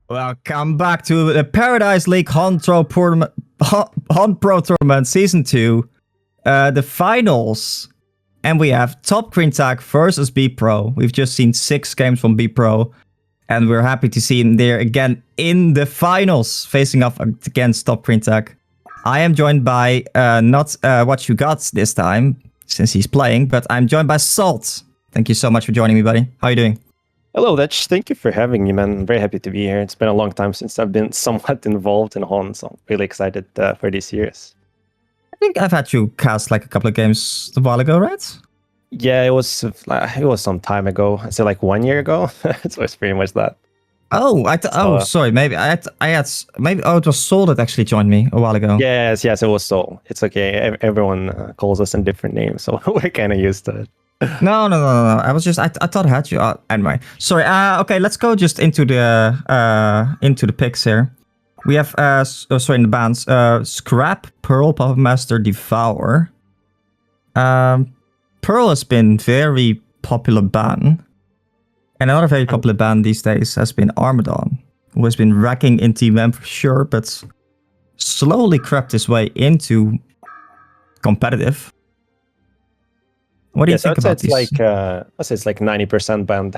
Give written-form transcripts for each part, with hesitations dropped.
Welcome back to the Paradise League HoN Pro Tournament Season 2. The finals. And we have Top Green Tag versus Bpro. We've just seen 6 games from Bpro. And we're happy to see him there again in the finals, facing off against Top Green Tag. I am joined by, not What You Got this time, since he's playing, but I'm joined by Salt. Thank you so much for joining me, buddy. How are you doing? Hello, Dutch. Thank you for having me, man. I'm very happy to be here. It's been a long time since I've been somewhat involved in HoN, so I'm really excited for this year's. I think I've had you cast like a couple of games a while ago, right? Yeah, it was some time ago. I say like 1 year ago. So it's pretty much that. Oh, sorry. Maybe I had maybe. Oh, it was Soul that actually joined me a while ago. Yes, it was Soul. It's okay. Everyone calls us in different names, so we're kind of used to it. No. I was just I thought I had you. Anyway, sorry. Okay, let's go just into the picks here. We have in the bands. Scrap, Pearl, Puppet Master, Devour. Pearl has been very popular ban. And another very popular ban these days has been Armadon, who has been racking in TMM for sure, but slowly crept his way into competitive. What do you think about these? I'd say it's like 90% banned.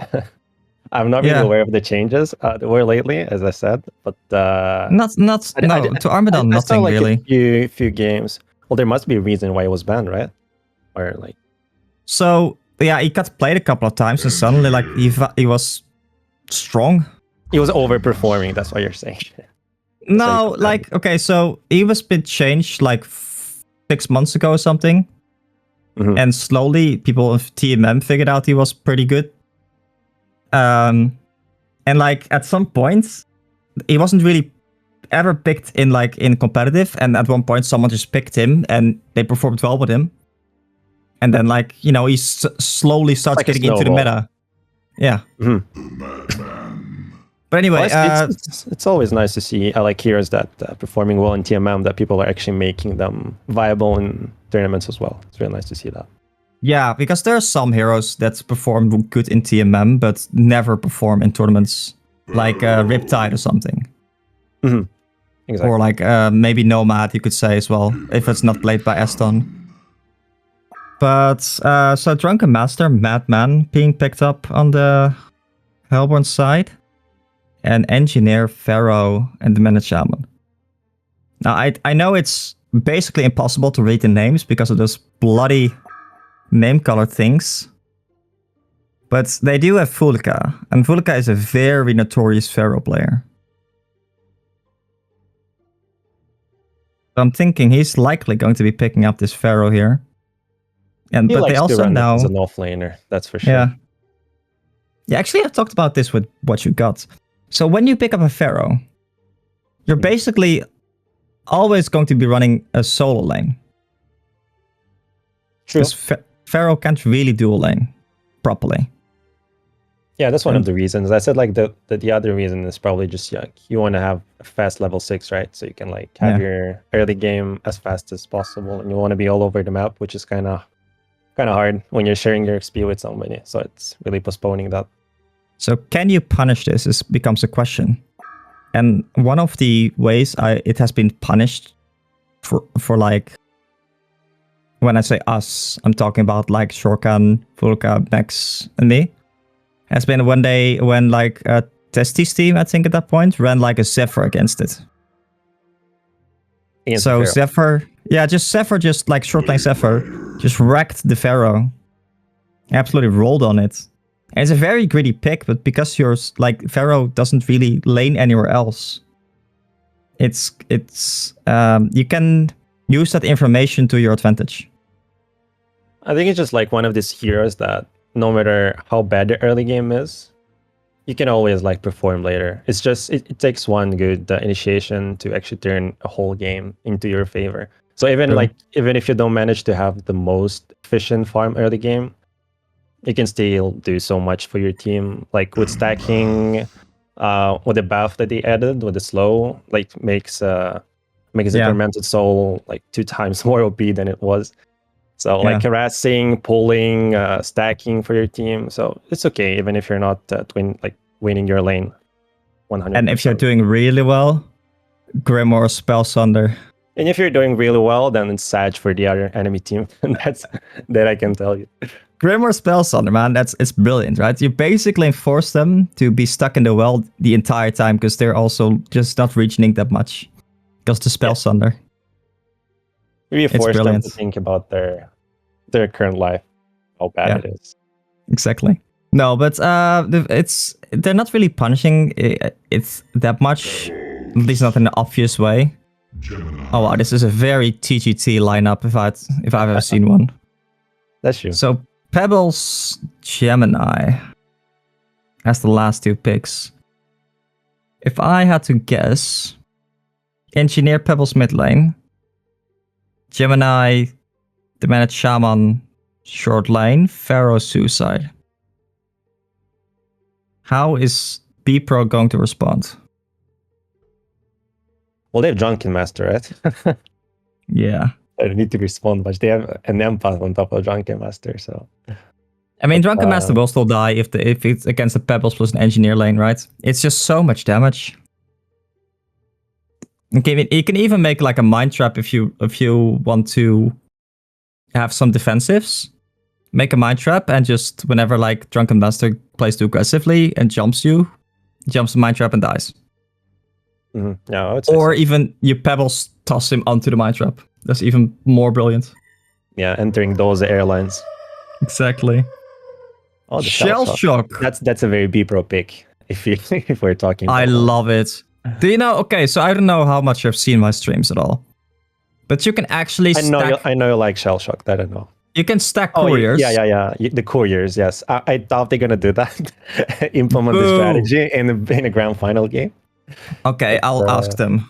I'm not really aware of the changes there were lately, as I said, but to Armadon, nothing like really. A few games. Well, there must be a reason why it was banned, right? Or like. So yeah, he got played a couple of times, and suddenly like he was strong. He was overperforming. That's what you're saying. No, like okay, so he was been changed like 6 months ago or something. Mm-hmm. And slowly, people of TMM figured out he was pretty good. And like at some point, he wasn't really ever picked in competitive. And at one point, someone just picked him, and they performed well with him. And then he slowly starts getting into the meta. Yeah. Mm-hmm. But anyway, it's always nice to see heroes that performing well in TMM, that people are actually making them viable in tournaments as well. It's really nice to see that. Yeah, because there are some heroes that perform good in TMM, but never perform in tournaments, like Riptide or something. Mm-hmm. Exactly. Or like maybe Nomad, you could say as well, if it's not played by Aston. But so Drunken Master, Madman being picked up on the Hellborn side. And Engineer, Pharaoh, and the Managed Shaman. Now, I know it's basically impossible to read the names because of those bloody name color things. But they do have Vulka, and Vulka is a very notorious Pharaoh player. So I'm thinking he's likely going to be picking up this Pharaoh here. But they also know as an offlaner, that's for sure. Yeah, actually I've talked about this with What You Got. So when you pick up a Pharaoh, you're basically always going to be running a solo lane. True. Because Pharaoh can't really dual lane properly. Yeah, that's one of the reasons. I said the other reason is probably just you want to have a fast level 6, right? So you can have your early game as fast as possible, and you want to be all over the map, which is kind of hard when you're sharing your XP with somebody. So it's really postponing that. So can you punish this? This becomes a question. And one of the ways it has been punished for like, when I say us, I'm talking about like Shorkan, Vulka, Max, and me, has been when Testi's team, I think at that point, ran like a Zephyr against it. So Zephyr, Zephyr just like short lane Zephyr, just wrecked the Pharaoh. Absolutely rolled on it. And it's a very greedy pick, but because Pharaoh doesn't really lane anywhere else, it's you can use that information to your advantage. I think it's just like one of these heroes that no matter how bad the early game is, you can always perform later. It's just it takes one good initiation to actually turn a whole game into your favor. So even if you don't manage to have the most efficient farm early game, you can still do so much for your team. Like with stacking, with the buff that they added, with the slow, makes the Tormented Soul 2 times more OP than it was. So harassing, pulling, stacking for your team. So it's okay even if you're not winning your lane. 100%. And if you're doing really well, Grim or Spell Sunder. And if you're doing really well, then it's sad for the other enemy team. That's that I can tell you. Grim or Spell Sunder, man, it's brilliant, right? You basically force them to be stuck in the well the entire time because they're also just not reaching that much. Because the Spell Sunder. We force them to think about their current life, how bad it is. Exactly. No, but they're not really punishing it that much, at least not in an obvious way. Oh wow, this is a very TGT lineup if I've ever seen one. That's true. So Pebbles, Gemini as the last two picks. If I had to guess, Engineer Pebbles mid lane, Gemini, the Managed Shaman short lane, Pharaoh Suicide. How is Bpro going to respond? Well, they have Drunken Master, right? Yeah. They don't need to respond much. They have an empath on top of Drunken Master, so. I mean, Drunken Master will still die if it's against the Pebbles plus an Engineer lane, right? It's just so much damage. Okay, you can even make like a Mind Trap if you want to have some defensives. Make a Mind Trap and just whenever like Drunken Master plays too aggressively and jumps the Mind Trap and dies. Mm-hmm. Yeah, or even you Pebbles toss him onto the Mind Trap. That's even more brilliant. Yeah, entering those airlines. Exactly. Oh, the Shell Shock. That's a very Bpro pick. If we're talking. I love it. Do you know? Okay, so I don't know how much you've seen my streams at all, but you can actually. I know you like Shell Shock. I don't know. You can stack couriers. Yeah. The couriers, yes. I thought they're gonna do that. Implement the strategy in a grand final game. Okay, I'll ask them.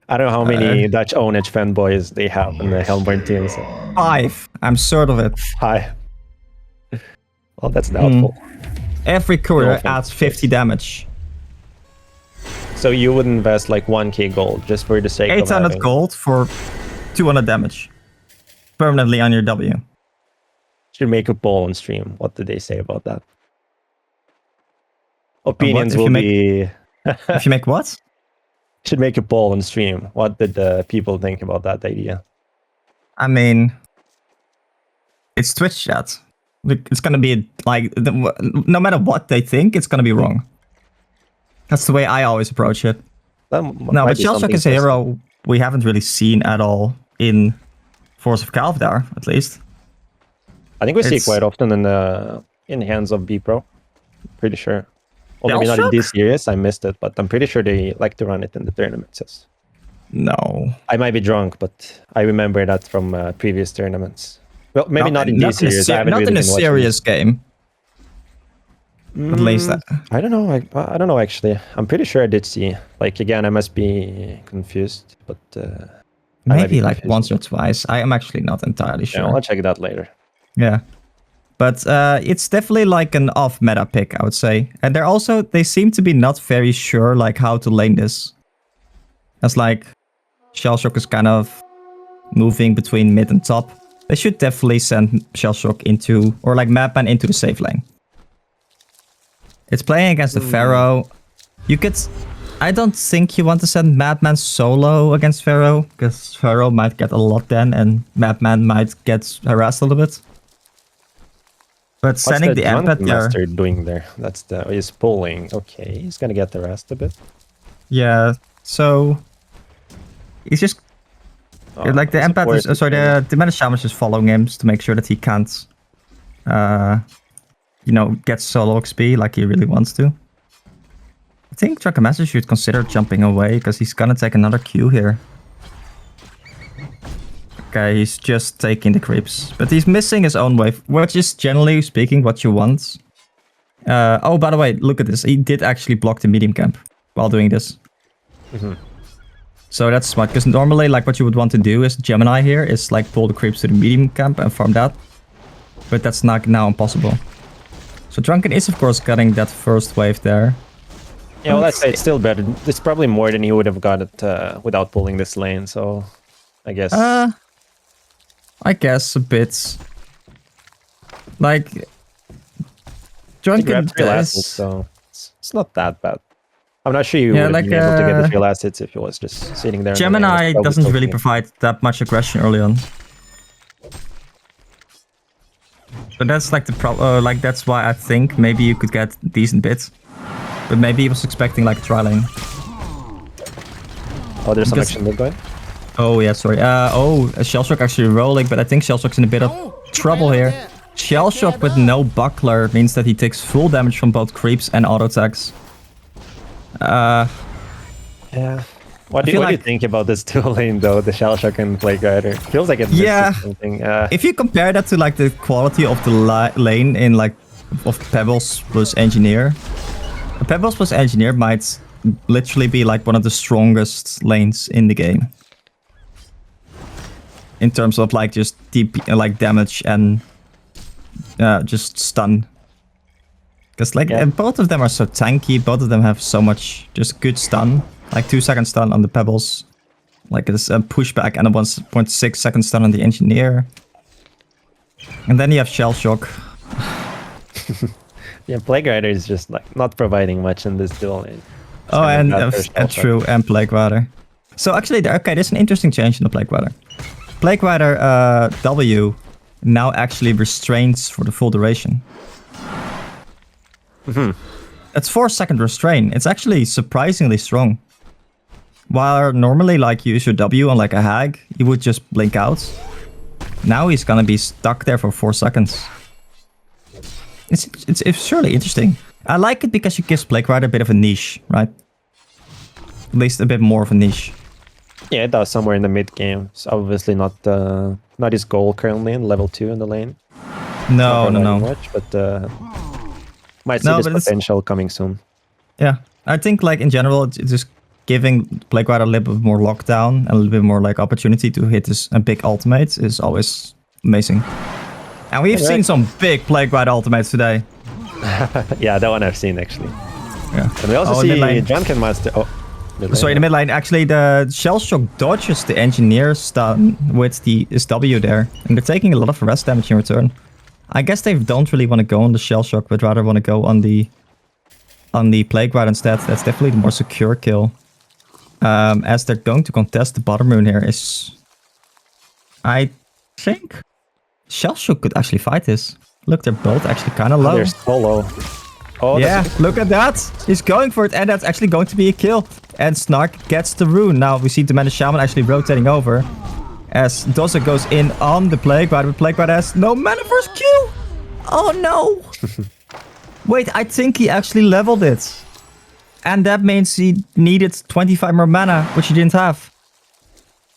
I don't know how many Dutch ownage fanboys they have in the Helmborn team. So. 5. I'm sure of it. 5. Well, that's doubtful. Every courier adds 50 damage. So you would invest like 1k gold just for the sake of 800 gold for 200 damage. Permanently on your W. Should make a poll on stream. What did they say about that? Opinions will be... If you make what? Should make a poll on stream. What did the people think about that idea? I mean... It's Twitch chat. It's gonna be like... No matter what they think, it's gonna be wrong. That's the way I always approach it. No, but Shell Shock is a hero we haven't really seen at all in Force of Kalvdar, at least. I think we see it quite often in the hands of Bpro. Pretty sure. Well, maybe not in this series. I missed it, but I'm pretty sure they like to run it in the tournaments. Yes. No. I might be drunk, but I remember that from previous tournaments. Well, maybe not in this series. Not in a serious game. At least I don't know. I don't know actually. I'm pretty sure I did see. Like again, I must be confused, but maybe like once or twice. I am actually not entirely sure. Yeah, I'll check that later. Yeah, but it's definitely like an off-meta pick, I would say. And they seem to be not very sure like how to lane this. As like Shell Shock is kind of moving between mid and top. They should definitely send Shell Shock into or like Madman into the safe lane. It's playing against the Pharaoh. I don't think you want to send Madman solo against Pharaoh, because Pharaoh might get a lot then, and Madman might get harassed a little bit. But sending the empath there... doing there? He's pulling. Okay, he's gonna get harassed a bit. Yeah, so... He's just... like the empath is... the Managed Shaman is just following him to make sure that he can't... get solo XP like he really wants to. I think Drunken Master should consider jumping away because he's gonna take another Q here. Okay, he's just taking the creeps. But he's missing his own wave, which is generally speaking what you want. Oh, by the way, look at this. He did actually block the medium camp while doing this. So that's smart, because normally like what you would want to do is Gemini here is like pull the creeps to the medium camp and farm that. But that's not now impossible. So Drunken is of course getting that first wave there. Yeah, well, let's say it's still better. It's probably more than he would have got it without pulling this lane, so I guess. I guess a bit. Like Drunken so it's not that bad. I'm not sure you would have been able to get the 3 last hits if it was just sitting there. Gemini doesn't really provide that much aggression early on. But that's like the problem. Like that's why I think maybe you could get decent bits. But maybe he was expecting like a tri lane. Oh, there's some action mid going. Oh yeah, sorry. Shellshock actually rolling, but I think Shellshock's in a bit of trouble here. Shellshock with no buckler means that he takes full damage from both creeps and auto attacks. Yeah. What do you think about this dual lane though, the Shellshock and Plague Rider? Feels like it misses something. If you compare that to like the quality of the lane in like of Pebbles plus Engineer, Pebbles plus Engineer might literally be like one of the strongest lanes in the game. In terms of like just deep like damage and just stun. Because like both of them are so tanky, both of them have so much just good stun. Like 2-second stun on the Pebbles. Like it's a pushback and a 1.6 second stun on the Engineer. And then you have Shellshock. Yeah, Plague Rider is just like not providing much in this duel lane. Oh, and true, and Plague Rider. So actually, there's an interesting change in the Plague Rider. Plague Rider W now actually restrains for the full duration. It's 4-second restrain. It's actually surprisingly strong. While normally, like, you use your W on like a hag, you would just blink out. Now he's gonna be stuck there for 4 seconds. It's surely interesting. I like it because it gives Plague Rider a bit of a niche, right? At least a bit more of a niche. Yeah, it does somewhere in the mid game. It's obviously not his goal currently in level 2 in the lane. No. Much, but might see this potential coming soon. Yeah, I think like in general, it's just giving Plague Rider a little bit more lockdown and a little bit more like opportunity to hit a big ultimate is always amazing. And we've seen some big Plague Rider ultimates today. Yeah, that one I've seen actually. Yeah. And we also see Drunken Master. Oh, sorry, in the mid lane, actually the Shellshock dodges the Engineer stun with his W there. And they're taking a lot of rest damage in return. I guess they don't really want to go on the Shellshock, but rather want to go on the Plague Rider instead. That's definitely the more secure kill. As they're going to contest the bottom rune here is... I think Shellshock could actually fight this. Look, they're both actually kind of low. They're so low. Oh, yeah, look at that. He's going for it, and that's actually going to be a kill. And Snark gets the rune. Now we see the Mana Shaman actually rotating over. As Doza goes in on the Plague Rider, but Plague Rider has no mana for his kill. Oh no. Wait, I think he actually leveled it. And that means he needed 25 more mana, which he didn't have.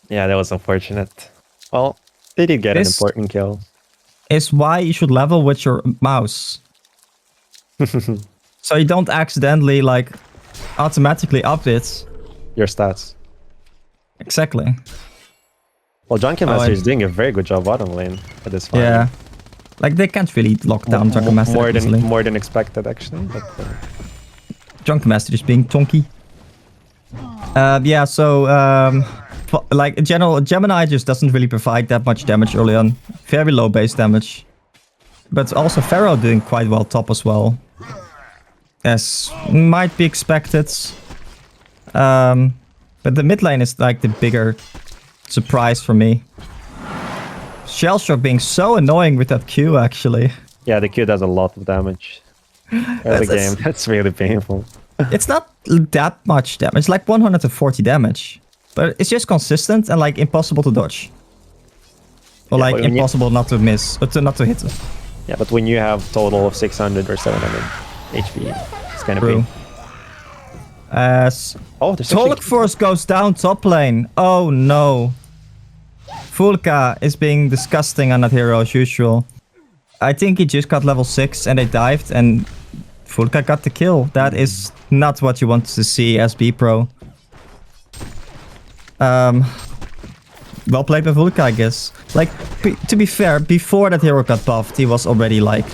Yeah, that was unfortunate. Well, they did get an important kill. Is why you should level with your mouse. So you don't accidentally, like, automatically update your stats. Exactly. Well, Drunken Master is doing a very good job bottom lane at this point. Yeah. Like, they can't really lock down Drunken Master more than expected, actually. But, Drunken Master is being tonky. Yeah, so, like, in general, Gemini just doesn't really provide that much damage early on. Very low base damage. But also Pharaoh doing quite well top as well. As might be expected. But the mid lane is like the bigger surprise for me. Shellshock being so annoying with that Q actually. Yeah, the Q does a lot of damage. Early game, that's really painful. It's not that much damage, like 140 damage. But it's just consistent and like impossible to dodge. Or like impossible not to miss, or not to hit it. Yeah, but when you have total of 600 or 700 HP, it's kind of painful. As Tolk Force goes down top lane. Oh no. Fulka is being disgusting on that hero as usual. I think he just got level 6 and they dived and Fulka got the kill. That is not what you want to see as Bpro. Well played by Fulka, I guess. Like, to be fair, before that hero got buffed, he was already like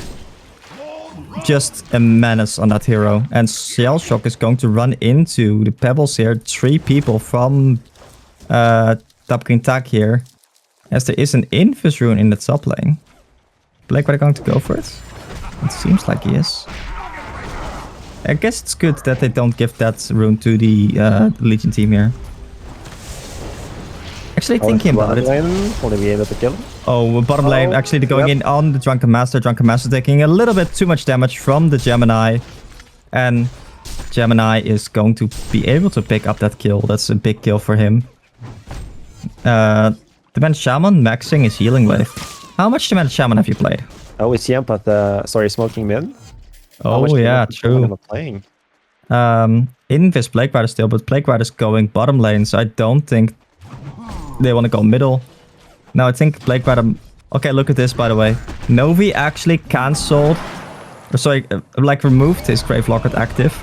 just a menace on that hero. And Shellshock is going to run into the Pebbles here. 3 people from top green tag here. As there is an Infus rune in the top lane. Plague Rider going to go for it? It seems like he is. I guess it's good that they don't give that rune to the Legion team here. Actually, thinking about it. Will they be able to kill him? Oh, bottom lane, actually they're going in on the Drunken Master. Drunken Master taking a little bit too much damage from the Gemini. And Gemini is going to be able to pick up that kill. That's a big kill for him. The Man Shaman maxing his healing wave. How much the Man Shaman have you played? Oh, it's Yamp at smoking mid. Oh yeah, true. Playing? Invis Plague Rider still, but Plague Rider's going bottom lane, so I don't think they want to go middle. No, I think Plague Rider... Okay, look at this, by the way. Novi actually cancelled... Or sorry, like removed his Grave Locket active.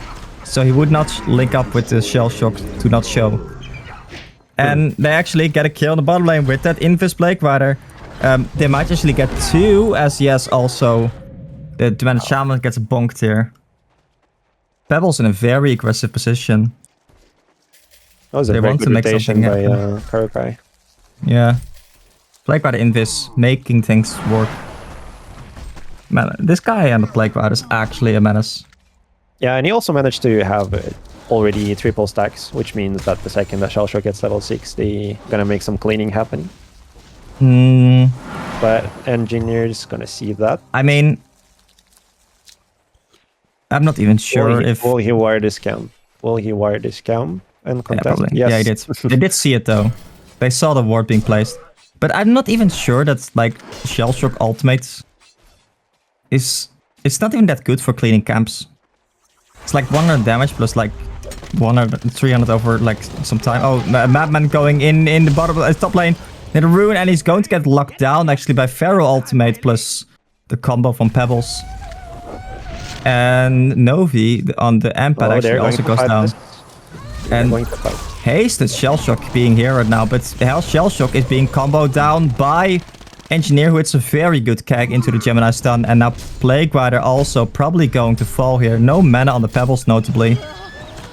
So he would not link up with the Shell Shock to not show. And they actually get a kill in the bottom lane with that Invis Plague Rider. They might actually get 2, as yes, also... The Demanded Shaman gets bonked here. Pebble's in a very aggressive position. That was a very good rotation by Karukai. Yeah. Plague Rider Invis, making things work. Man, this guy and the Plague Rider is actually a menace. Yeah, and he also managed to have already triple stacks, which means that the second the Shell Shock gets level 6, they gonna make some cleaning happen. But Engineer's gonna see that. I mean... I'm not even sure if... Will he wire this camp? Will he wire this camp and contest? Yeah, he did. They did see it though. They saw the ward being placed. But I'm not even sure that like Shell Shock ultimate is... It's not even that good for cleaning camps. It's like 100 damage plus like 300 over like some time. Oh, Madman going in the bottom top lane. In the rune, and he's going to get locked down actually by Pharaoh ultimate plus the combo from Pebbles. And Novi on the Ampad actually also goes down. And Hasted Shell Shock being here right now, but Shell Shock is being comboed down by Engineer, who hits a very good keg into the Gemini stun. And now Plague Rider also probably going to fall here. No mana on the Pebbles notably.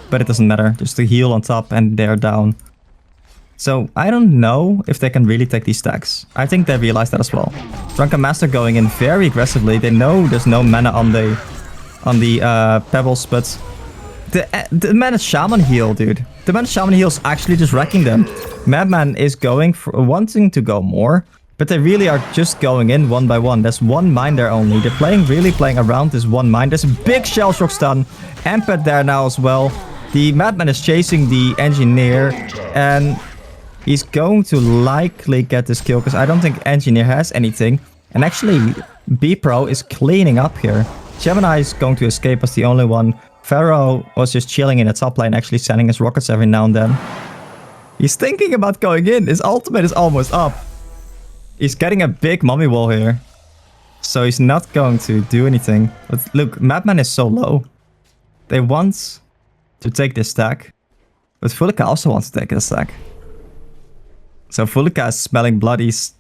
But it doesn't matter. Just the heal on top and they're down. So I don't know if they can really take these stacks. I think they realize that as well. Drunken Master going in very aggressively. They know there's no mana on the Pebbles, but the Managed Shaman heal, dude. The Managed Shaman heal is actually just wrecking them. Madman is going for wanting to go more, but they really are just going in one by one. There's one mine there only. They're really playing around this one mine. There's a big Shell Shock stun. Amped there now as well. The Madman is chasing the Engineer, and he's going to likely get this kill, because I don't think Engineer has anything. And actually, Bpro is cleaning up here. Gemini is going to escape as the only one. Pharaoh was just chilling in the top lane, actually sending his rockets every now and then. He's thinking about going in. His ultimate is almost up. He's getting a big mummy wall here. So he's not going to do anything. But look, Madman is so low. They want to take this stack. But Fulika also wants to take this stack. So Fulika is smelling blood. These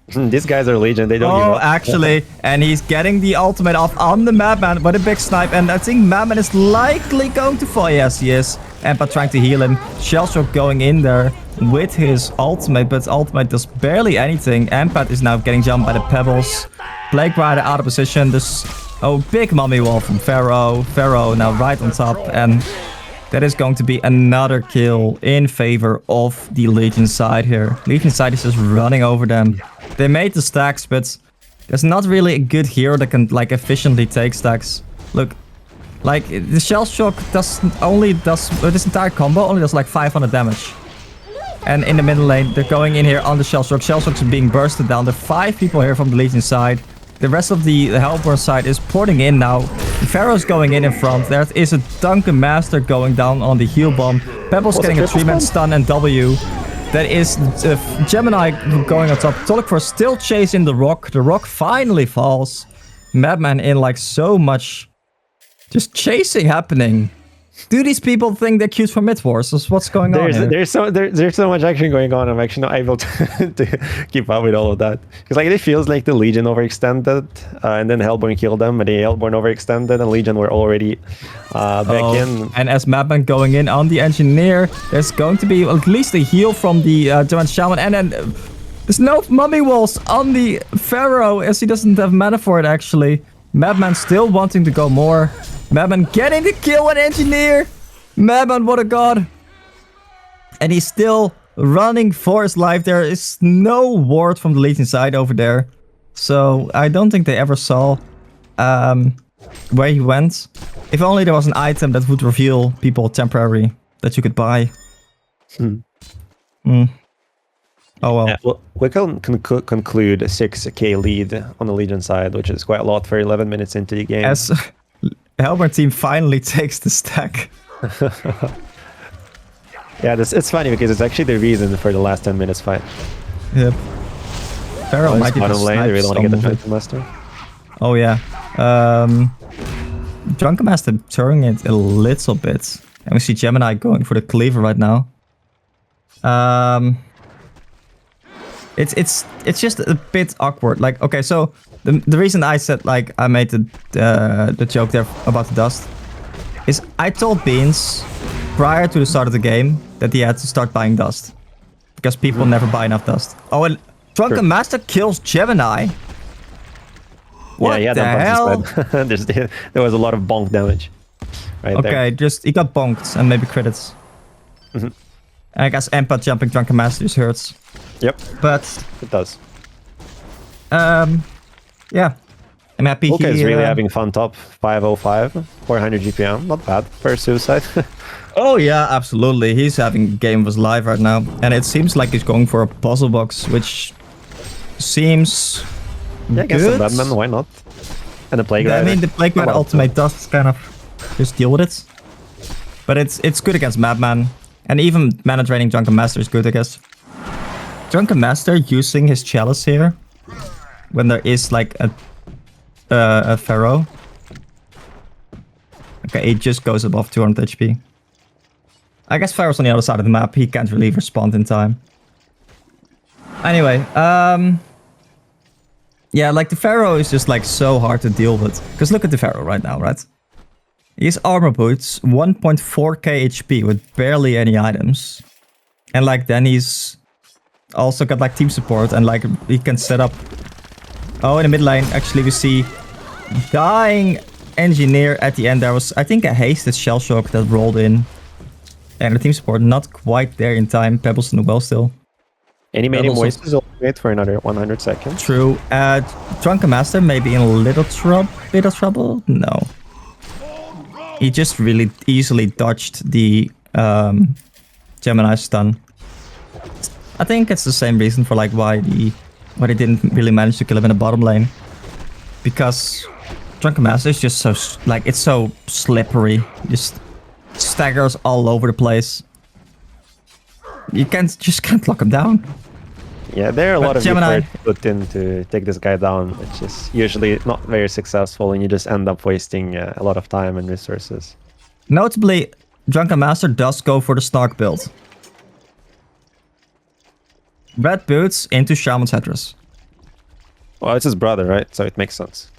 guys are Legion, they don't give up. Actually, and he's getting the ultimate off on the Madman with a big snipe, and I think Madman is likely going to fall. Yes, he is. Empa trying to heal him. Shell Shock going in there with his ultimate, but ultimate does barely anything. Empat is now getting jumped by the Pebbles. Plague Rider out of position. This big mummy wall from Pharaoh. Pharaoh now right on top, and that is going to be another kill in favor of the Legion side here. Legion side is just running over them. They made the stacks, but there's not really a good hero that can like efficiently take stacks. Look, like the Shell Shock this entire combo only does like 500 damage. And in the middle lane, they're going in here on the Shell Shock. Shell Shock's being bursted down. There are 5 people here from the Legion side. The rest of the Hellborn side is porting in now. Pharaoh's going in front. There is a Drunken Master going down on the heal bomb. Pebbles getting a 3-man stun and W. That is Gemini going on top. Tolikfor still chasing the rock. The rock finally falls. Madman in like so much just chasing happening. Do these people think they're cute for mid wars? What's going on here? There's so much action going on. I'm actually not able to keep up with all of that. Because like it feels like the Legion overextended, and then Hellborn killed them, and the Hellborn overextended, and Legion were already back in. And as Madman going in on the Engineer, there's going to be at least a heal from the Giant Shaman, and then there's no mummy walls on the Pharaoh, as he doesn't have mana for it actually. Madman still wanting to go more. Madman getting the kill on Engineer. Madman, what a god. And he's still running for his life. There is no ward from the Legion side over there. So I don't think they ever saw where he went. If only there was an item that would reveal people temporarily that you could buy. Oh well. Yeah, well, we can conclude a 6k lead on the Legion side, which is quite a lot for 11 minutes into the game. As Helmer team finally takes the stack. Yeah, it's funny because it's actually the reason for the last 10 minutes fight. Yep. Pharaoh might even lane. They really want to get the Drunken Master. Oh yeah. Drunken Master turning it a little bit. And we see Gemini going for the cleaver right now. It's just a bit awkward. Like, okay, so the reason I said, like, I made the joke there about the dust is I told Beans prior to the start of the game that he had to start buying dust because people never buy enough dust. Oh, and Drunken Master kills Gemini. What the hell? There was a lot of bonk damage. Right there. Okay, just he got bonked and maybe credits. I guess Empath jumping Drunken Master just hurts. Yep. But it does. Yeah. I'm happy he's really having fun top. 505, 400 GPM. Not bad for a suicide. Oh yeah, absolutely. He's having game of his life right now. And it seems like he's going for a puzzle box, which seems yeah, I guess good. Batman, why not? And the Plague Rider. I mean, the Plague Rider ultimate does kind of just deal with it. But it's good against Madman. And even mana draining Drunken Master is good, I guess. Drunken Master using his Chalice here when there is like a Pharaoh. Okay, he just goes above 200 HP. I guess Pharaoh's on the other side of the map. He can't really respond in time. Anyway, yeah, like the Pharaoh is just like so hard to deal with. Because look at the Pharaoh right now, right? He's armor boots, 1.4k HP with barely any items. And like then he's also got like team support and like he can set up. Oh, in the mid lane, actually we see dying Engineer at the end. There was, I think, a hasted shell shock that rolled in. And the team support not quite there in time. Pebbles in the well still. Any many voices will wait for another 100 seconds. True. Drunken Master may be in a little bit of trouble. No. He just really easily dodged the Gemini stun. I think it's the same reason for like why they didn't really manage to kill him in the bottom lane. Because Drunken Master is just so like it's so slippery. Just staggers all over the place. You just can't lock him down. Yeah, there are a lot of effort put in to take this guy down, which is usually not very successful, and you just end up wasting a lot of time and resources. Notably, Drunken Master does go for the Snark build. Red boots into Shaman's Headdress. Well, it's his brother, right? So it makes sense.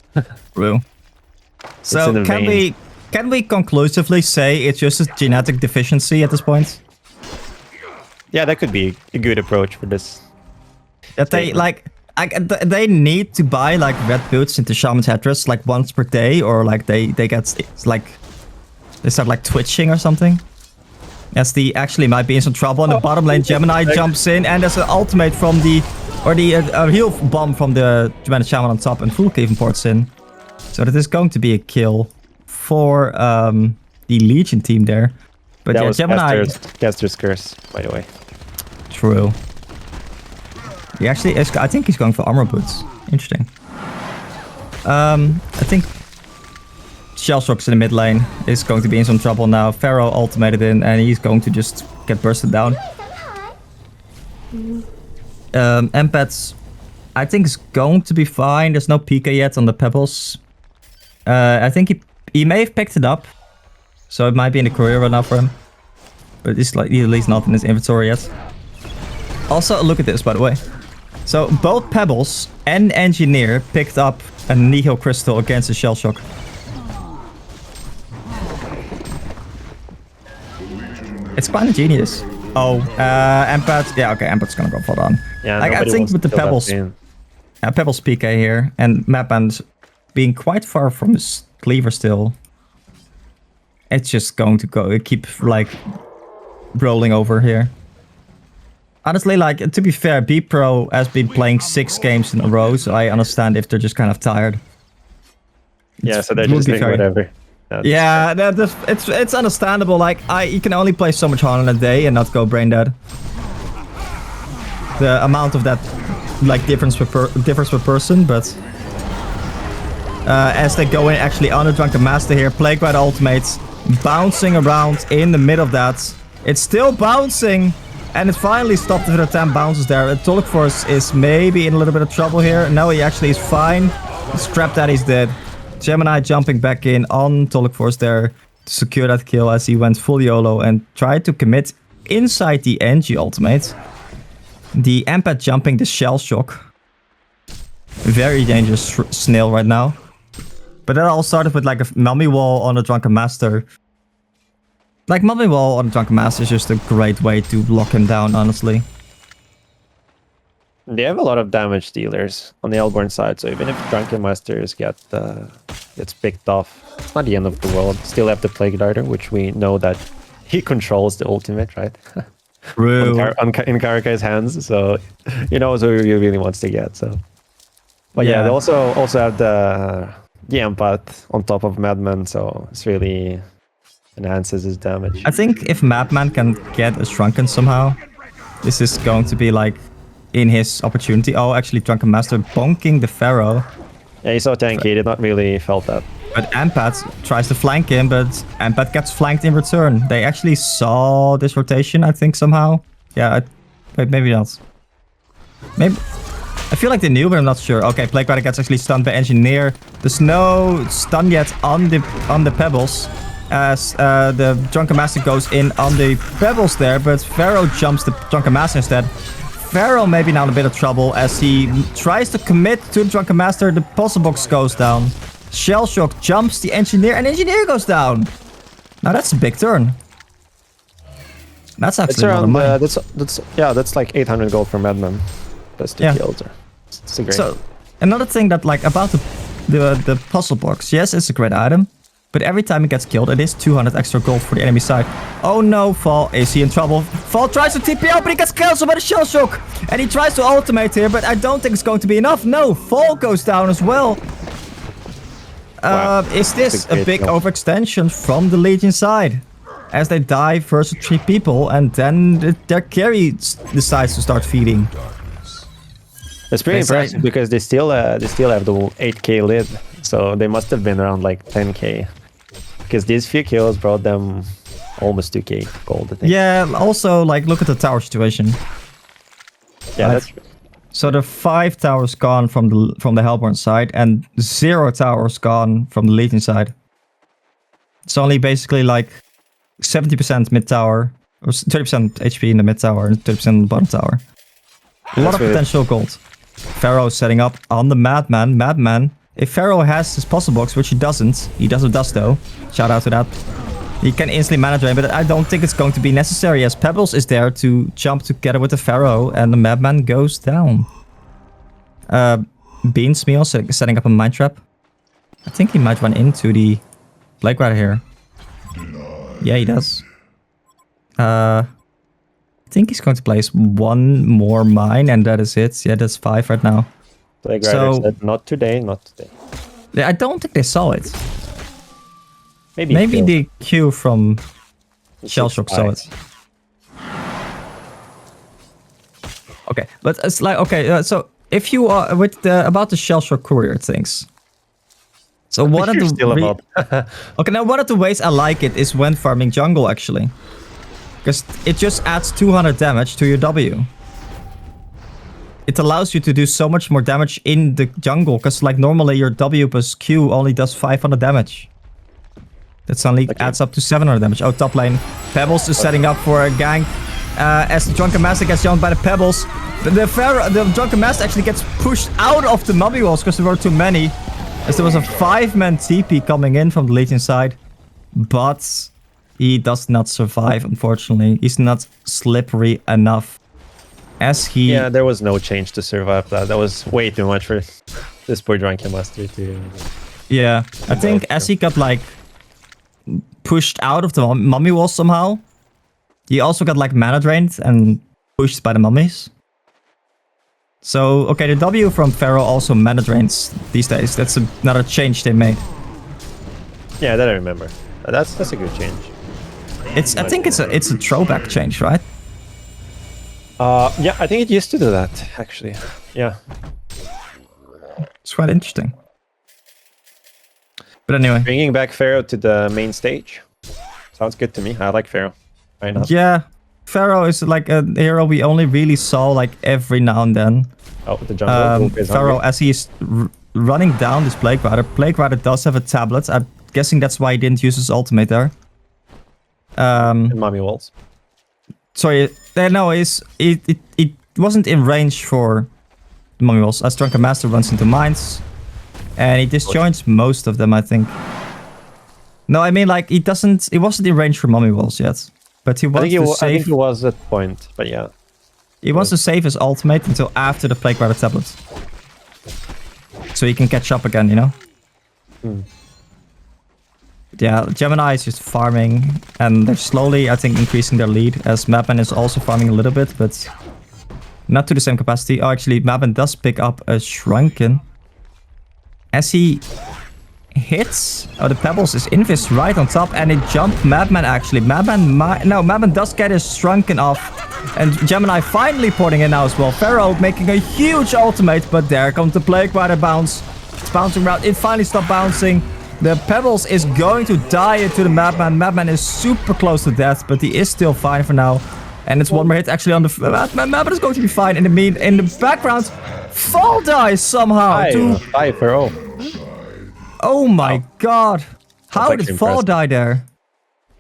True. So can we conclusively say it's just a genetic deficiency at this point? Yeah, that could be a good approach for this. That they need to buy like red boots into Shaman's Headdress like once per day, or like they get like they start like twitching or something. As the actually might be in some trouble in the bottom lane. Gemini jumps in and there's an ultimate from the heal bomb from the Gemini Shaman on top, and Fulk even ports in. So that is going to be a kill for the Legion team there. But that yeah, was Gemini. Caster's curse, by the way. True. He actually is, I think he's going for armor boots. Interesting. I think Shellshock's in the mid lane is going to be in some trouble now. Pharaoh ultimated in and he's going to just get bursted down. Empaths, I think is going to be fine. There's no PK yet on the Pebbles. I think he may have picked it up. So it might be in the career right now for him. But it's like at least not in his inventory yet. Also, look at this, by the way. So both Pebbles and Engineer picked up a Nihil Crystal against the Shell Shock. It's quite ingenious. Oh, Empath. Yeah, okay, Empath's gonna go fall down. Yeah, like, I think with the Pebbles, Pebbles PK here and Mapband being quite far from his cleaver still. it's just going to keep like rolling over here. Honestly, like, to be fair, Bpro has been playing 6 games in a row, so I understand if they're just kind of tired. Yeah, so they're just doing whatever. Yeah, it's understandable. Like, you can only play so much HoN in a day and not go brain dead. The amount of that, like, differs per person, but as they go in actually on the Drunken Master here, Plague Rider ultimates bouncing around in the middle of that. It's still bouncing. And it finally stopped with the 10 bounces there. Tolkforce is maybe in a little bit of trouble here. No, he actually is fine. Scrap Daddy's dead. Gemini jumping back in on Tolkforce there to secure that kill as he went full YOLO and tried to commit inside the NG ultimate. The Empath jumping the Shell Shock. Very dangerous snail right now. But that all started with like a mummy wall on the Drunken Master. Like, Mummy Wall on Drunken Master is just a great way to lock him down, honestly. They have a lot of damage dealers on the Elborn side, so even if Drunken Masters gets picked off, it's not the end of the world. Still have the Plague Rider, which we know that he controls the ultimate, right? True. in Karakai's hands, so he knows who he really wants to get. So, but yeah, they also have the Empath on top of Madman, so it's really enhances his damage. I think if Madman can get a Shrunken somehow, this is going to be like in his opportunity. Oh, actually, Drunken Master bonking the Pharaoh. Yeah, he saw tanky, did not really felt that. But Empath tries to flank him, but Empath gets flanked in return. They actually saw this rotation, I think, somehow. Yeah, wait, maybe not. Maybe. I feel like they knew, but I'm not sure. Okay, Plague Rider gets actually stunned by Engineer. There's no stun yet on the Pebbles. As the Drunken Master goes in on the Pebbles there, but Pharaoh jumps the Drunken Master instead. Pharaoh maybe now in a bit of trouble as he tries to commit to the Drunken Master. The puzzle box goes down. Shell Shock jumps the Engineer, and Engineer goes down. Now that's a big turn. That's actually around, a lot of money. That's like 800 gold for Madman. That's the kills. It's a great. So another thing that like about the puzzle box, yes, it's a great item. But every time he gets killed, it is 200 extra gold for the enemy side. Oh no, Fall. Is he in trouble? Fall tries to TP out, but he gets cancelled by the Shell Shock. And he tries to ultimate here, but I don't think it's going to be enough. No, Fall goes down as well. Wow. Is this a big overextension from the Legion side? As they die versus 3 people, and then their carry decides to start feeding. It's pretty impressive because they still have the 8k lid. So they must have been around like 10k. Because these few kills brought them almost 2k gold, I think. Yeah, also, like, look at the tower situation. Yeah, that's true. So the 5 towers gone from the Hellborn side, and 0 towers gone from the Legion side. It's only basically like 70% mid tower, or 30% HP in the mid tower, and 30% in the bottom tower. A lot of potential gold. Pharaoh setting up on the Madman. Madman. If Pharaoh has his puzzle box, which he doesn't with dust though. Shout out to that. He can instantly mana drain, but I don't think it's going to be necessary as Pebbles is there to jump together with the Pharaoh and the Madman goes down. Beans Meal setting up a Mind Trap. I think he might run into the Plague Rider here. Yeah, he does. I think he's going to place 1 more mine and that is it. Yeah, that's 5 right now. Plague Rider said, not today, not today. Yeah, I don't think they saw it. Maybe the Q from Shell Shock saw it. Okay, but it's like, okay, so if you are with about the Shell Shock courier things. So one of the okay, now one of the ways I like it is when farming jungle actually. Because it just adds 200 damage to your W. It allows you to do so much more damage in the jungle, because like normally your W plus Q only does 500 damage. That suddenly adds up to 700 damage. Oh, top lane. Pebbles is setting up for a gank. As the Drunken Master gets jumped by the Pebbles. The Drunken Master actually gets pushed out of the mummy walls because there were too many. As there was a 5-man TP coming in from the Legion side. But he does not survive, unfortunately. He's not slippery enough. Yeah, there was no change to survive that. That was way too much for this poor Drunken Master to... Yeah, I think as he got like pushed out of the mummy wall somehow. He also got like mana drained and pushed by the mummies. So, okay, the W from Pharaoh also mana drains these days. That's another change they made. Yeah, that I remember. That's a good change. I think it's a throwback change, right? Yeah, I think it used to do that, actually. Yeah. It's quite interesting. But anyway. Bringing back Pharaoh to the main stage. Sounds good to me. I like Pharaoh. Why not? Yeah. Pharaoh is like a hero we only really saw like every now and then. Oh, the jungle. Pharaoh, as he's running down this Plague Rider. Plague Rider does have a tablet. I'm guessing that's why he didn't use his ultimate there. And mummy walls. Sorry, no, it wasn't in range for the mummy walls. As Drunken Master runs into mines, and he disjoints most of them, I think. No, I mean like it wasn't in range for mummy walls yet, but he wants to save. I think he was at point, but yeah. He wants to save his ultimate until after the Plague Rider tablet, so he can catch up again, you know. Yeah, Gemini is just farming, and they're slowly, I think, increasing their lead, as Madman is also farming a little bit, but not to the same capacity. Oh, actually, Madman does pick up a Shrunken. As he hits... Oh, the Pebbles is Invis right on top, and it jumped Madman, actually. Madman does get his Shrunken off, and Gemini finally porting in now as well. Pharaoh making a huge ultimate, but there comes the Plague Rider bounce. It's bouncing around. It finally stopped bouncing. The Pebbles is going to die into the Madman. Madman is super close to death, but he is still fine for now. And it's one more hit actually on the Madman. Madman is going to be fine. In the background, Fall dies somehow. Hi, Pharaoh. Oh my god. How did Fall die there?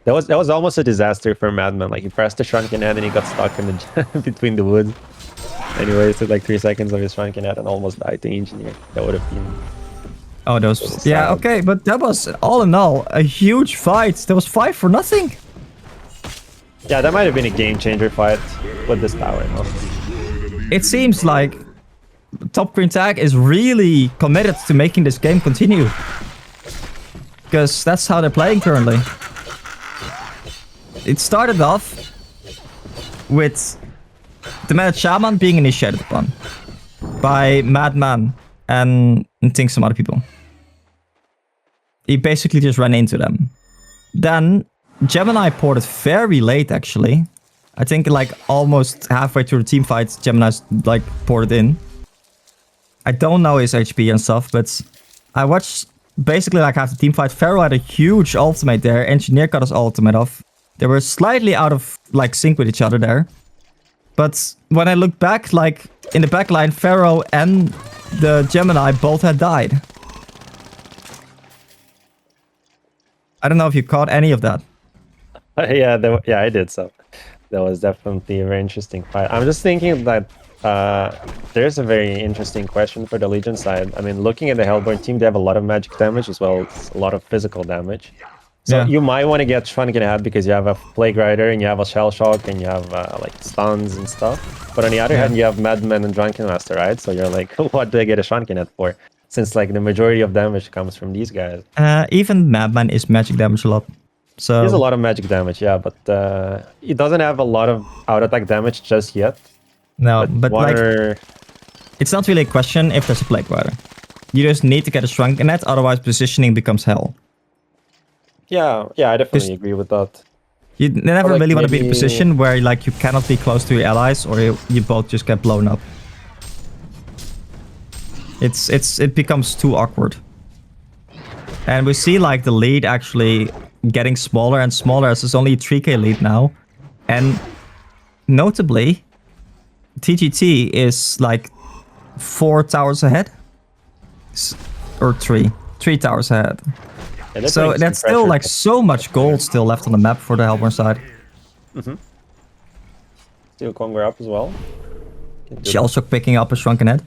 That was almost a disaster for Madman. Like he pressed the Shrunken Head and he got stuck in the between the woods. Anyway, it took like 3 seconds of his Shrunken Head and almost died to Engineer. That would have been... Oh, those... Yeah, okay, but that was, all in all, a huge fight. That was 5 for nothing. Yeah, that might have been a game-changer fight with this tower. No? It seems like Top Green Tag is really committed to making this game continue. Because that's how they're playing currently. It started off with the Mad Shaman being initiated upon by Madman and I think some other people. He basically just ran into them. Then Gemini ported very late, actually. I think like almost halfway through the team fight, Gemini's like ported in. I don't know his HP and stuff, but I watched basically like half the team fight. Pharaoh had a huge ultimate there. Engineer got his ultimate off. They were slightly out of like sync with each other there. But when I look back, like in the backline, Pharaoh and the Gemini both had died. I don't know if you caught any of that. Yeah, I did. So that was definitely a very interesting fight. I'm just thinking that there's a very interesting question for the Legion side. I mean, looking at the Hellborn team, they have a lot of magic damage as well as a lot of physical damage. So you might want to get Shrunken Head because you have a Plague Rider and you have a Shell Shock and you have like stuns and stuff. But on the other hand, you have Madman and Drunken Master, right? So you're like, what do I get a Shrunken Head for? Since like the majority of damage comes from these guys. Even Madman is magic damage a lot. So he has a lot of magic damage, yeah, but he doesn't have a lot of out attack damage just yet. No, but like, it's not really a question if there's a Plague Rider. You just need to get a Shrunken Head, otherwise positioning becomes hell. Yeah, I definitely agree with that. You never like really want to be in a position where like you cannot be close to your allies, or you both just get blown up. It becomes too awkward. And we see like the lead actually getting smaller and smaller, as it's only a 3k lead now. And notably, TGT is like 4 towers ahead. Or 3 towers ahead. Yeah, so that's still like so much gold still left on the map for the Hellborn side. Steel Conger up as well. Shell Shock picking up a Shrunken Head.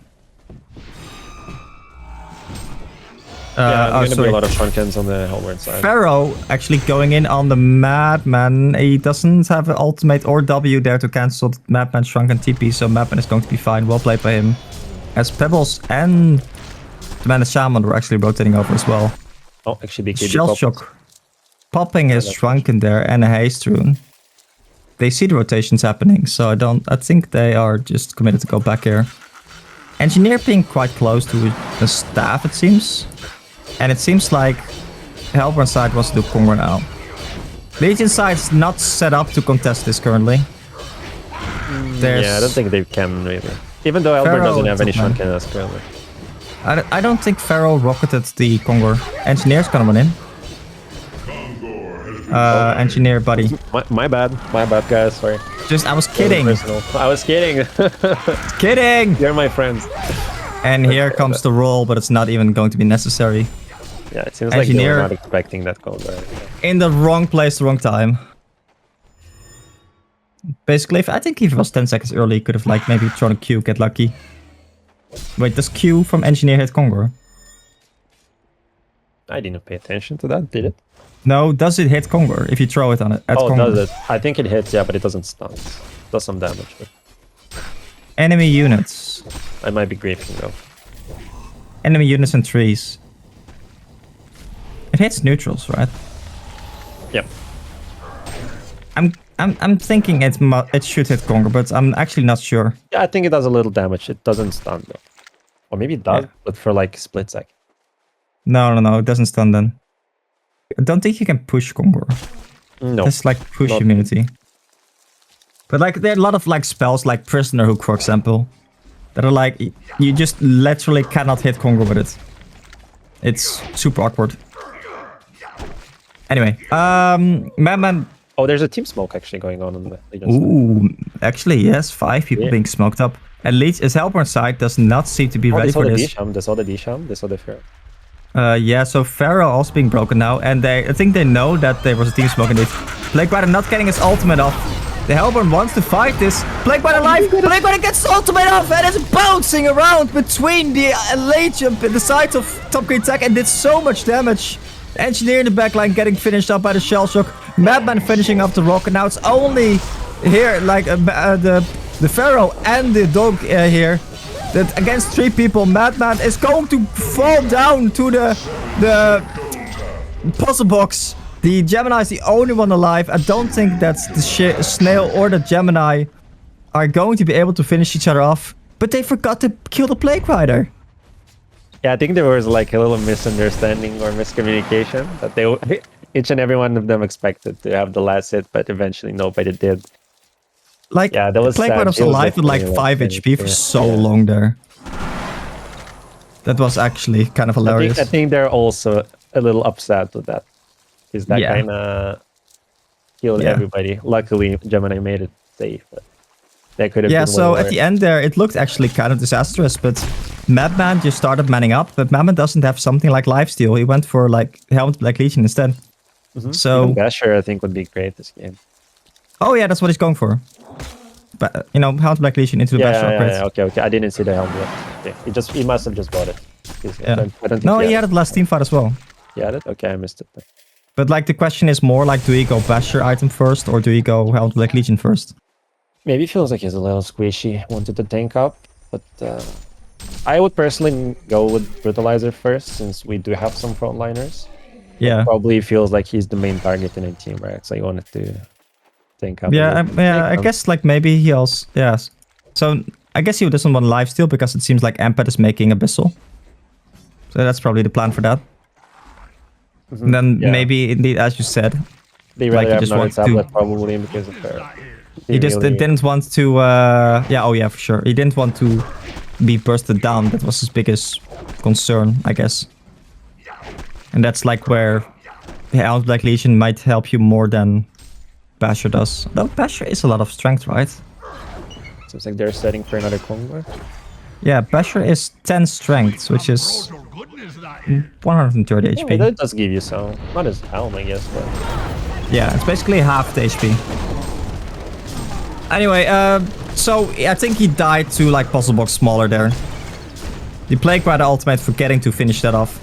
Yeah, there's gonna be a lot of Shrunkens on the Hellborn side. Pharaoh actually going in on the Madman. He doesn't have an ultimate or W there to cancel Madman Shrunken TP, so Madman is going to be fine. Well played by him. As Pebbles and the Man Shaman were actually rotating over as well. Oh, actually BKB Shell Shock. popping his Shrunken there and a Haste Rune. They see the rotations happening, so I think they are just committed to go back here. Engineer being quite close to the staff, it seems. And it seems like Hellborn side wants to do Conquer now. Legion side's not set up to contest this currently. Yeah, I don't think they can really. Even though Hellborn doesn't have any Shrunken as currently. I don't think Pharaoh rocketed the Conquer. Engineer's gonna run in. Engineer, buddy. My bad, guys. Sorry. I was kidding. I was kidding. Kidding. You're my friends. And here comes the roll, but it's not even going to be necessary. Yeah, it seems like you're not expecting that call. In the wrong place, wrong time. Basically, I think if it was 10 seconds early, he could have like maybe thrown a Q, get lucky. Wait, does Q from Engineer hit Conquer? I didn't pay attention to that, did it? No, does it hit Conquer if you throw it on it? Oh, does it? I think it hits, yeah, but it doesn't stun. Does some damage. But... Enemy units. I might be griefing though. Enemy units and trees. It hits neutrals, right? Yep. I'm thinking it should hit Conquer, but I'm actually not sure. Yeah, I think it does a little damage. It doesn't stun though. Or maybe it does, but for like split sec. No, it doesn't stun then. I don't think you can push Conquer. No. That's like push immunity. But like there are a lot of like spells like Prisoner Hook, for example, that are like you just literally cannot hit Conquer with it. It's super awkward. Anyway, Madman. Oh, there's a team smoke actually going on the Legion side. Actually, yes, 5 people being smoked up. At least his Hellborn side does not seem to be ready for this. They saw the D-Sham, they saw the Pharaoh. Yeah, so Pharaoh also being broken now, and I think they know that there was a team smoke indeed. Plague Rider not getting his ultimate off. The Hellborn wants to fight this. Plague Rider alive! Plague Rider gets his ultimate off and is bouncing around between the Legion and the sides of Top Green Tech and did so much damage. Engineer in the backline getting finished up by the Shell Shock. Madman finishing up the rocket. Now it's only here, like the Pharaoh and the dog here. That against 3 people, Madman is going to fall down to the puzzle box. The Gemini is the only one alive. I don't think that the Snail or the Gemini are going to be able to finish each other off. But they forgot to kill the Plague Rider. Yeah, I think there was like a little misunderstanding or miscommunication that they each and every one of them expected to have the last hit, but eventually nobody did. Like, yeah, that was Plague Rider was alive with like 5 HP for so long there. That was actually kind of hilarious. I think they're also a little upset with that. Because that kind of killed everybody. Luckily, Gemini made it safe. But that could have been so at the end there, it looked actually kind of disastrous, but Madman just started manning up, but Madman doesn't have something like lifesteal. He went for like Helmet Black Legion instead. So even Basher, I think, would be great this game. Oh yeah, that's what he's going for. But you know, Helmet Black Legion into the Basher upgrade. Okay. I didn't see the helmet yet. Okay. He must have just bought it. I don't think he had it last team fight as well. He had it? Okay, I missed it. But like the question is more like, do you go Basher item first or do you go Helmet Black Legion first? Maybe feels like he's a little squishy, wanted to tank up, but I would personally go with Brutalizer first since we do have some frontliners. Yeah. Probably feels like he's the main target in a team, right? So he wanted to tank up. Yeah, I guess like maybe he also, yes. So I guess he doesn't want lifesteal because it seems like Amped is making Abyssal. So that's probably the plan for that. And then maybe indeed, as you said, they rather have another tablet probably because of their... He just didn't want to, for sure. He didn't want to be bursted down. That was his biggest concern, I guess. And that's like where Helmet Black Legion might help you more than Basher does. Though Basher is a lot of strength, right? Seems like they're setting for another combo. Yeah, Basher is 10 strength, which is 130 HP. That does give you some. Not as helm, I guess, but... Yeah, it's basically half the HP. Anyway, so I think he died to like puzzle box smaller there. The Plague Rider ultimate forgetting to finish that off.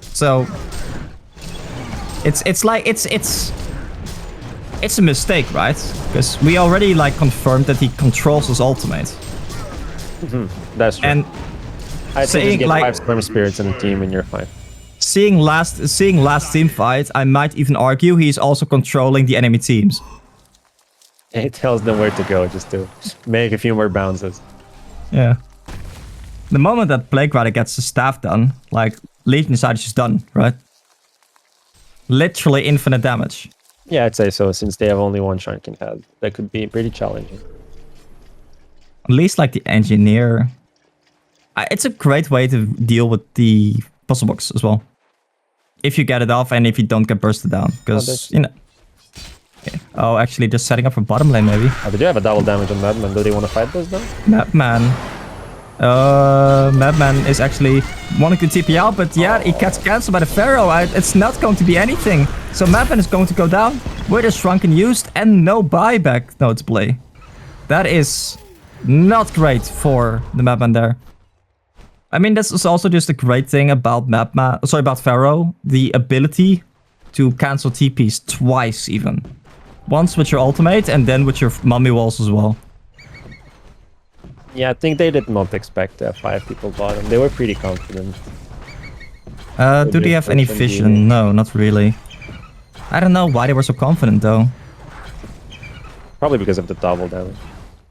So it's a mistake, right? Because we already like confirmed that he controls his ultimate. That's true. And I think you get like 5 Storm Spirits in the team and you're fine. seeing last team fight, I might even argue he's also controlling the enemy teams. He tells them where to go just to make a few more bounces. Yeah. The moment that Plague Rider gets the staff done, like, Legion side is just done, right? Literally infinite damage. Yeah, I'd say so, since they have only one Shrunken Head. That could be pretty challenging. At least, like, the Engineer... It's a great way to deal with the puzzle box as well. If you get it off and if you don't get bursted down. Because, you know... Okay. Oh, actually, just setting up for bottom lane, maybe. Oh, did you have a double damage on Madman? Do they want to fight this, then? Madman. Madman is actually wanting to TP out, but yeah, he gets cancelled by the Pharaoh. It's not going to be anything. So Madman is going to go down with a Shrunken used and no buyback notably. That is not great for the Madman there. I mean, this is also just a great thing about about Pharaoh. The ability to cancel TPs twice even. Once with your ultimate and then with your mummy walls as well. Yeah, I think they did not expect to have 5 people bottom. They were pretty confident. Do they have any vision? No, not really. I don't know why they were so confident though. Probably because of the double damage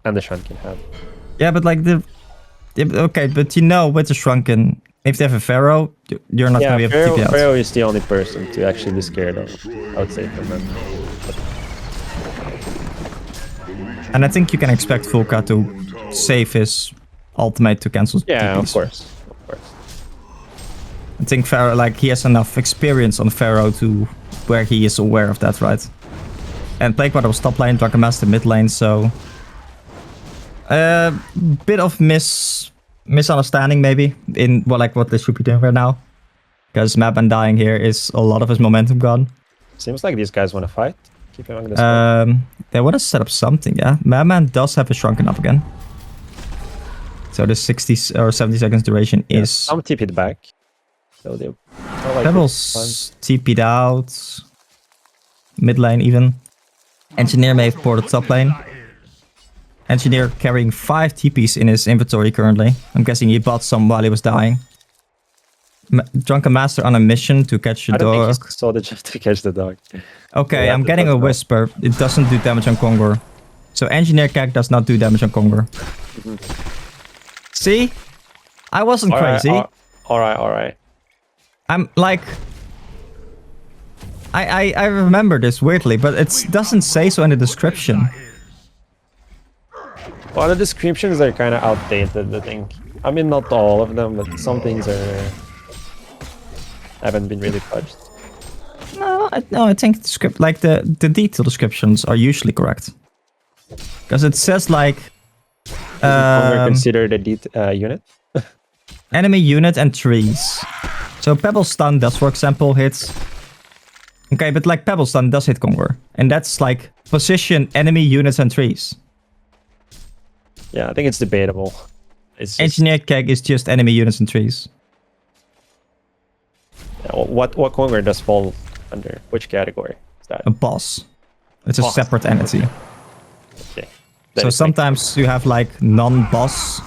and the Shrunken Head. Yeah, but like okay, but you know, with the Shrunken, if they have a Pharaoh, you're not gonna be able to TP out. Pharaoh is the only person to actually be scared of, I would say, from them. And I think you can expect Vulka to save his ultimate to cancel yeah, TPs. Of course. I think Pharaoh, like, he has enough experience on Pharaoh to where he is aware of that, right? And Plague Rider was top lane, Drunken Master mid lane, so... bit of misunderstanding maybe in what they should be doing right now. Because Madman dying here is a lot of his momentum gone. Seems like these guys want to fight. Keep him on this they want to set up something, yeah. Madman does have a Shrunken up again. So the 60 or 70 seconds duration is... Some TP'd back. So they... Pebbles TP'd out. Mid lane even. Engineer may have ported top lane. Engineer carrying 5 TPs in his inventory currently. I'm guessing he bought some while he was dying. Drunken Master on a mission to catch the dog. I don't think he saw the just to catch the dog. Okay, I'm getting a whisper. It doesn't do damage on Kongor. So Engineer Keg does not do damage on Kongor. See? I wasn't crazy. Alright. I'm like... I remember this weirdly, but it doesn't say so in the description. Well, the descriptions are kind of outdated, I think. I mean, not all of them, but some things haven't been really touched. No, I think the script, like the detailed descriptions are usually correct. Because it says like... considered a unit? Enemy unit and trees. So Pebble Stun does, for example, hit... Okay, but like Pebble Stun does hit Kongor. And that's like position enemy units and trees. Yeah, I think it's debatable. It's Engineer Keg is just enemy units and trees. Yeah, what Kongor does fall under? Which category is that? A boss. It's a separate entity. Okay. So sometimes you have like non-boss.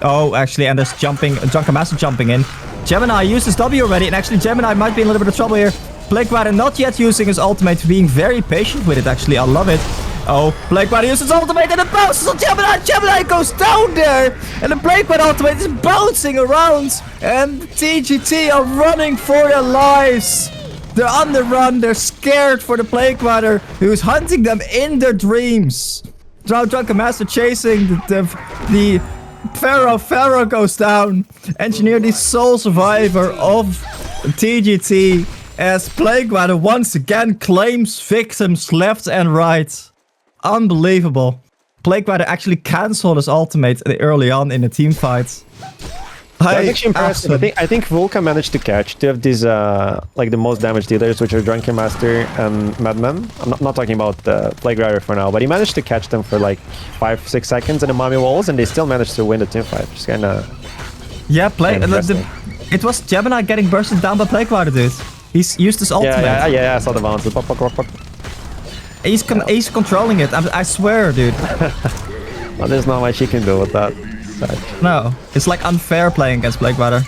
Oh, actually, and there's Drunken Master jumping in. Gemini used his W already, and actually Gemini might be in a little bit of trouble here. Plague Rider not yet using his ultimate, being very patient with it, actually. I love it. Oh, Plague Rider uses his ultimate and it bounces on Gemini. Gemini goes down there. And the Plague Rider ultimate is bouncing around. And TGT are running for their lives. They're on the run. They're scared for the Plague Rider, who's hunting them in their dreams. Drunken Master chasing the Pharaoh. Pharaoh goes down. Engineer, the sole survivor of TGT, as Plague Rider once again claims victims left and right. Unbelievable. Plague Rider actually cancelled his ultimate early on in the team fight. That's actually impressive. I think Vulka managed to catch 2 of these like the most damage dealers, which are Drunken Master and Madman. I'm not talking about Plague Rider for now, but he managed to catch them for like 5-6 seconds in the Mummy Walls, and they still managed to win the team fight. Just kind of... Yeah, it was Gemini getting bursted down by Plague Rider, dude. He's used his ultimate. Yeah, I saw the bounce. Pop. He's controlling it. I swear, dude. Well, there's not much he can do with that. No, it's like unfair playing against Plague Rider.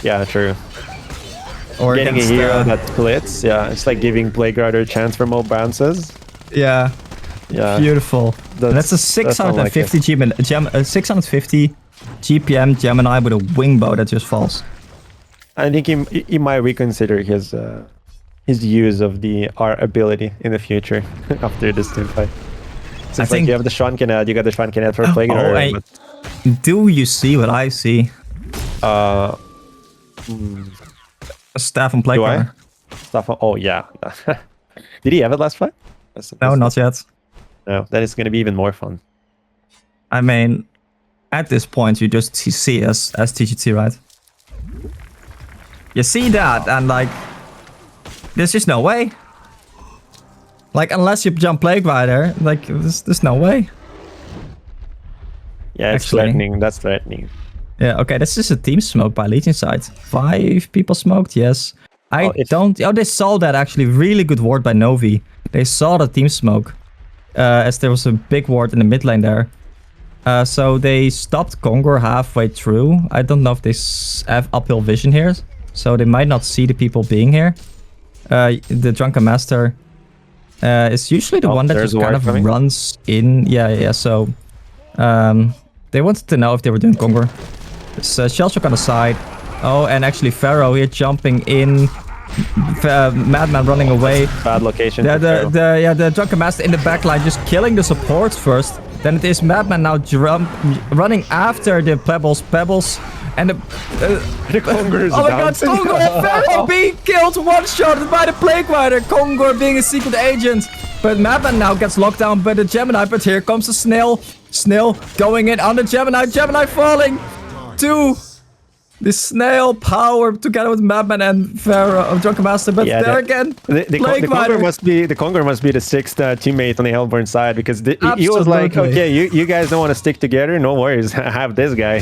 Yeah, true. Or getting against, a hero that splits. Yeah, it's like giving Playgrider a chance for more bounces. Yeah. Yeah. Beautiful. That's a 650 650 GPM Gemini with a wing bow that just falls. I think he might reconsider his use of the R ability in the future after this team fight. So it's like you have the Shrine Canad, you got the Shrine Canad for Playgrider. Do you see what I see? A staff on Playgrider. Staff on, oh yeah. Did he have it last fight? No, not yet. No, that is going to be even more fun. I mean, at this point, you just see us as TGT, right? You see that, and like, there's just no way. Like, unless you jump Playgrider, like, there's no way. Yeah, it's threatening. That's threatening. Yeah, okay, this is a team smoke by Legion side. 5 people smoked, yes. Oh, they saw that actually. Really good ward by Novi. They saw the team smoke. As there was a big ward in the mid lane there. So they stopped Kongor halfway through. I don't know if they have uphill vision here. So they might not see the people being here. The Drunken Master is usually the one that just kind of runs in. Yeah. So they wanted to know if they were doing Kongor. It's Shellshock on the side. Oh, and actually Pharaoh here jumping in. Madman running away. Bad location. The Drunken Master in the backline just killing the supports first. Then it is Madman now running after the Pebbles. And the Kongor is oh my god, Kongor and Pharaoh being killed, one-shotted by the Playgrider. Kongor being a secret agent. But Madman now gets locked down by the Gemini. But here comes the Snail. Snail going in on the Gemini. Gemini falling to the Snail power together with Madman and Pharaoh of Drunken Master. But there again, the Kongor must be the 6th teammate on the Hellborn side, because he was like, okay, you guys don't want to stick together, no worries, I have this guy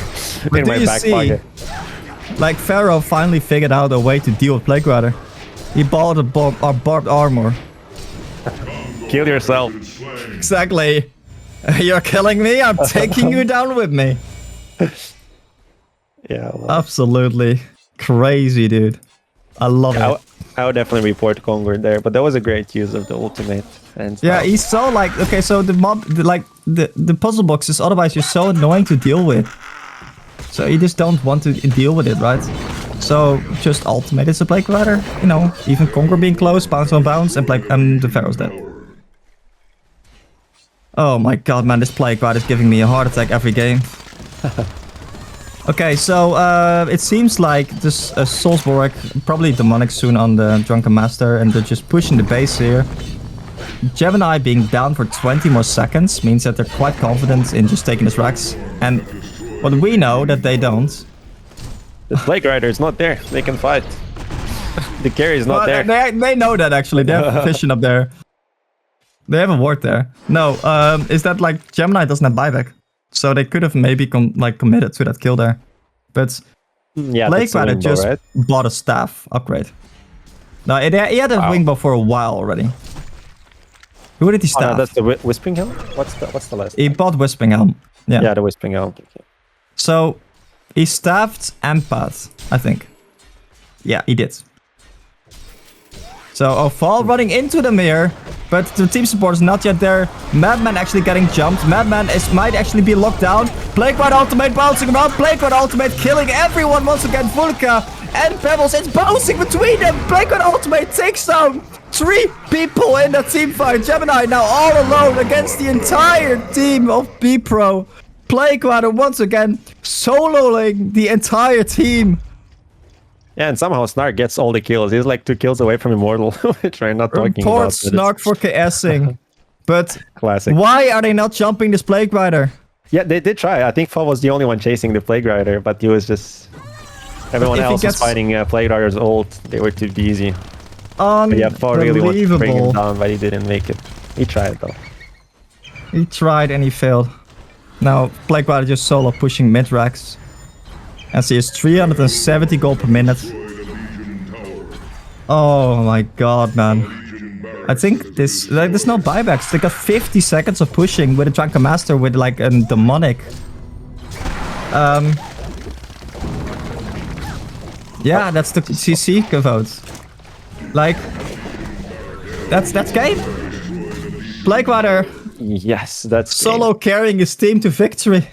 in my back pocket. Like Pharaoh finally figured out a way to deal with Playgrider. He bought a barbed armor. Kill yourself. Exactly. You're killing me, I'm taking you down with me. Yeah, well, absolutely crazy, dude. I love it. I would definitely report Kongor there, but that was a great use of the ultimate. And yeah, he's so like, okay, so the mob, the puzzle box is otherwise just so annoying to deal with. So you just don't want to deal with it, right? So just ultimate is a Playgrider, you know, even Kongor being close, bounce on bounce, and the Pharaoh's dead. Oh my god, man, this Playgrider is giving me a heart attack every game. Okay, so it seems like this Soulsborg, probably Demonic soon on the Drunken Master, and they're just pushing the base here. Gemini being down for 20 more seconds means that they're quite confident in just taking this Rex. And what we know that they don't. The Playgrider is not there. They can fight. The carry is not there. They know that actually. They have vision up there. They have a ward there. No, is that like Gemini doesn't have buyback? So they could have maybe committed to that kill there. But Playgrider just bought a staff upgrade. No, he had a wingbow for a while already. Who did he staff? That's the Whispering Helm? What's the last? He bought Whispering Helm. Yeah, the Whispering Helm. Okay. So he staffed Empath, I think. Yeah, he did. So Fall running into the mirror, but the team support is not yet there. Madman actually getting jumped. Madman might actually be locked down. Playgrider ultimate bouncing around. Playgrider ultimate killing everyone once again. Vulca and Pebbles, it's bouncing between them. Playgrider ultimate takes down 3 people in the team fight. Gemini now all alone against the entire team of Bpro. Playgrider once again soloing the entire team. Yeah, and somehow Snark gets all the kills. He's like 2 kills away from Immortal, which we're not talking Report about. Snark for KSing. But classic. Why are they not jumping this Playgrider? Yeah, they did try. I think Fall was the only one chasing the Playgrider, but he was just... Everyone else was fighting Playgrider's ult. They were too busy. Yeah, Fall really wanted to bring him down, but he didn't make it. He tried though. He tried and he failed. Now Playgrider just solo pushing mid-racks. As he is 370 gold per minute. Oh my god, man. I think there's no buybacks. They got 50 seconds of pushing with a Drunken Master with like a demonic. Yeah, that's the CC vote. Like, that's game. Blackwater Yes, that's solo carrying his team to victory.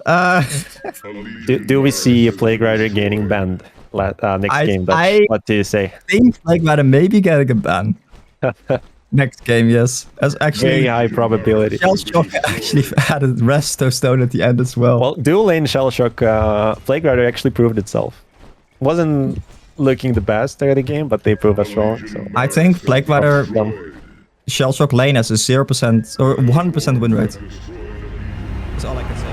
Do we see a Plague Rider gaining banned next game, Dutch? What do you say? I think Blackwater may be getting a ban. Next game, yes. As actually very high probability. Shellshock actually had a resto stone at the end as well. Well, dual lane Shellshock, Plague Rider actually proved itself. Wasn't looking the best early game, but they proved us wrong. So I think Plague Rider Shellshock lane has a 0% or 100% win rate. That's all I can say.